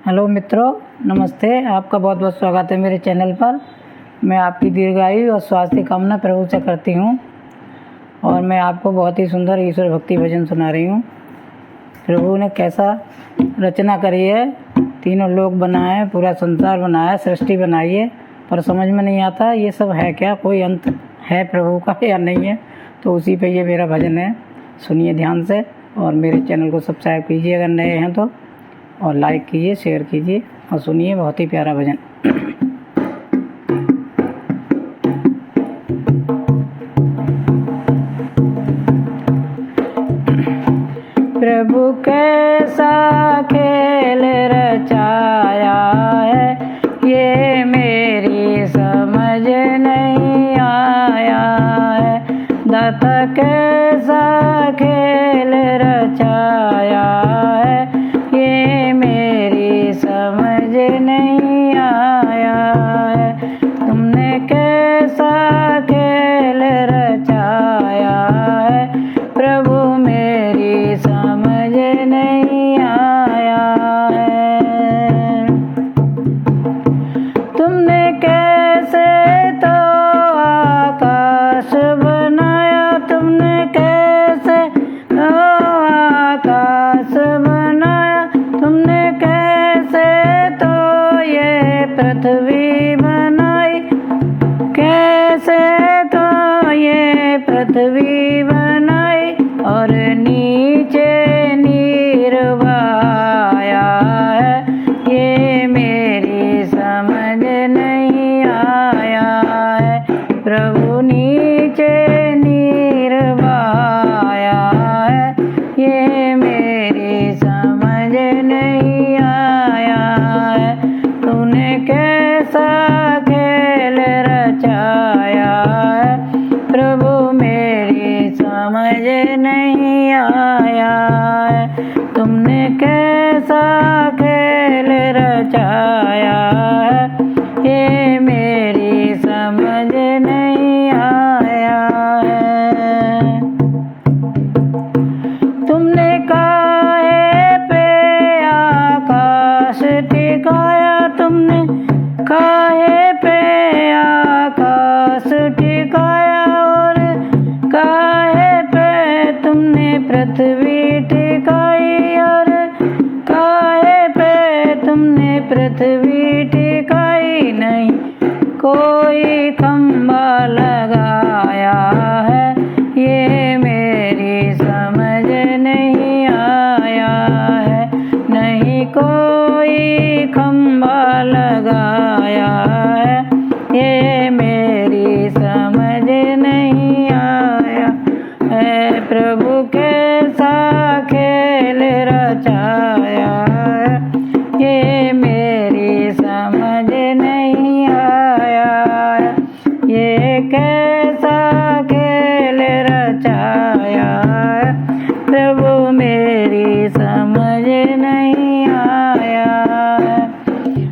Hello मित्रों, नमस्ते। आपका बहुत बहुत स्वागत है मेरे चैनल पर। मैं आपकी दीर्घायु और स्वास्थ्य कामना प्रभु से करती हूँ और मैं आपको बहुत ही सुंदर ईश्वर भक्ति भजन सुना रही हूँ। प्रभु ने कैसा रचना करी है, तीनों लोक बनाए, पूरा संसार बनाया, सृष्टि बनाई है, पर समझ में नहीं आता ये सब है क्या, कोई अंत है प्रभु का या नहीं है। तो उसी पे ये मेरा भजन है, सुनिए ध्यान से और मेरे चैनल को सब्सक्राइब कीजिए अगर नए हैं तो, और लाइक कीजिए, शेयर कीजिए और सुनिए बहुत ही प्यारा भजन। प्रभु कैसा खेल रचाया है, ये मेरी समझ नहीं आया है। दाता कैसा खेल रचाया है, ये मेरी समझ नहीं आया है। तुमने कैसा खेल रचाया है, प्रभु मेरी समझ नहीं आया है। तुमने कैसे तो आकाश बनाया, तुमने कैसे तो आकाश बनाया, तुमने कैसे तो ये पृथ्वी बनाई, कैसे तो ये पृथ्वी बनाई और नीचे नीर बहाया है, ये मेरी समझ नहीं आया है। प्रभु नीचे नीर बहाया है, ये मेरी समझ नहीं आया है। तूने कैसा खेल रचाया है, प्रभु मेरी समझ नहीं आया है। तुमने कैसा खेल रचाया है, ये मेरी समझ नहीं आया है। तुमने काहे पे आकाश टिकाया, तुमने काहे पे आकाश टिकाया और काहे पे तुमने पृथ्वी टिकाई और काहे पे तुमने पृथ्वी टिकाई। नहीं कोई खंबा लगाया है, ये मेरी समझ नहीं आया है। नहीं कोई खंबा लगाया है, ये मेरी समझ नहीं आया है। प्रभु कैसा खेल रचाया है, ये मेरी समझ नहीं आया है। ये कैसा खेल रचाया है, प्रभु मेरी समझ नहीं आया है।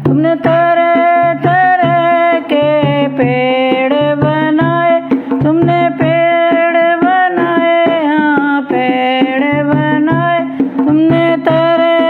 तुमने तरह तरह के पेड़ बनाए, तुमने पेड़ बनाए, हाँ पेड़ बनाए, तुमने तरह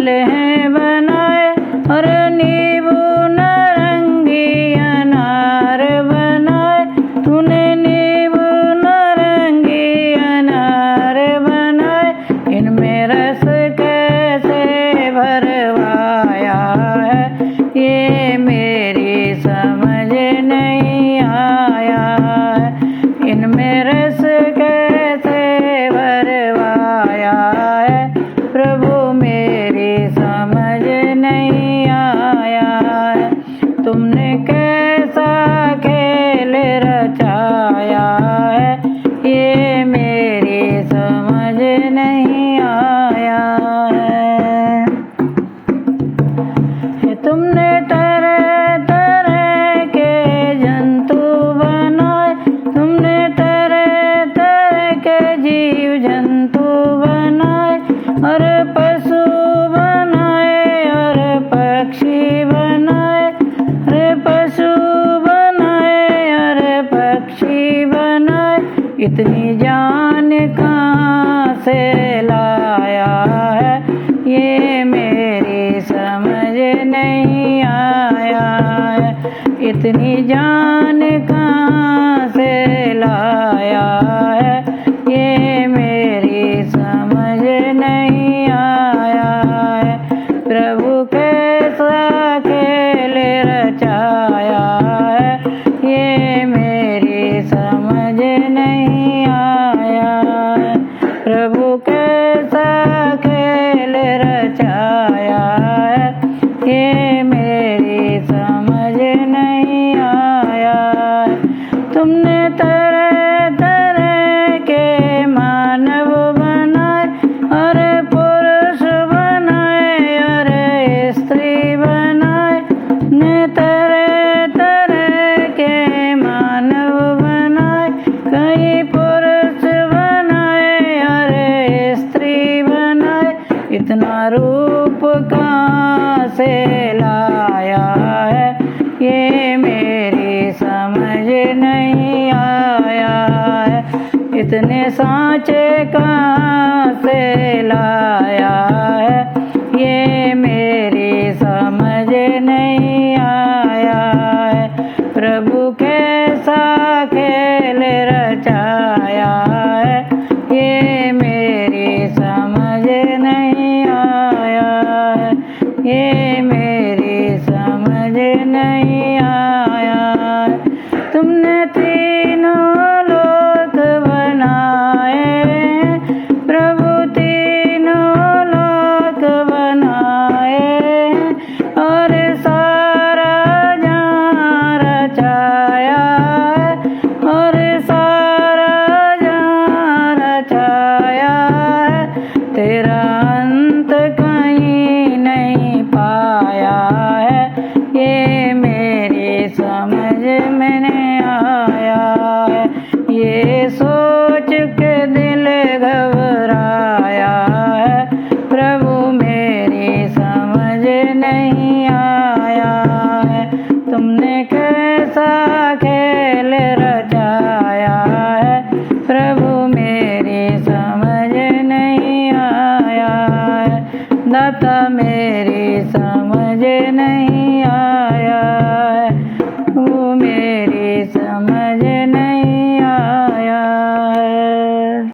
फल हैं बनाए और नींबू नारंगी अनार बनाए। तूने नींबू नारंगी अनार बनाए, इनमें रस कैसे भरवाया है, ये मेरी समझ नहीं आया है। इनमें रस कैसे भरवाया है, प्रभु मेरी समझ नहीं आया है। तुमने कैसा खेल रचाया है, ये मेरी समझ नहीं आया है। तुमने तरह तरह के जंतु बनाए, तुमने तरह तरह के जीव जंतु बनाए और पशु बनाए और पक्षी बनाए, अरे पशु बनाए और पक्षी बनाए। इतनी जान कहाँ से लाया है, ये मेरी समझ नहीं आया है। इतनी जान कहाँ से लाया है, ये मेरी समझ नहीं आया है। प्रभु कैसा खेल रचाया है, ये मेरी समझ नहीं आया है। प्रभु कैसा खेल रचाया है, ये मेरी समझ नहीं आया है। तुमने तरह तरह के मानव बनाए और पुरुष बनाए और स्त्री बनाए। ने तरह तरह के मानव बनाए, कई पुरुष बनाए और स्त्री बनाए। इतना रूप कहाँ से लाया है, ये मेरी समझ नहीं आया है। इतने सांचे कहाँ से लाया है, ये मेरी समझ नहीं आया है। प्रभु कैसा खेल रचाया है, ये मेरी समझ नहीं आया है। ये मेरी समझ नहीं आया है। तुमने तीनों लोक बनाए, प्रभु तीनों लोक बनाए और सारा जहाँ रचाया है, और सारा जहाँ रचाया है। तेरा अंत कहीं नहीं पाया है, ये मेरी समझ में नहीं आया है। ये सोच के दिल घबराया है, प्रभु मेरी समझ नहीं आया है। तुमने कैसा खेल रचाया है, प्रभु मेरी समझ नहीं आया है। दाता मेरी समझ नहीं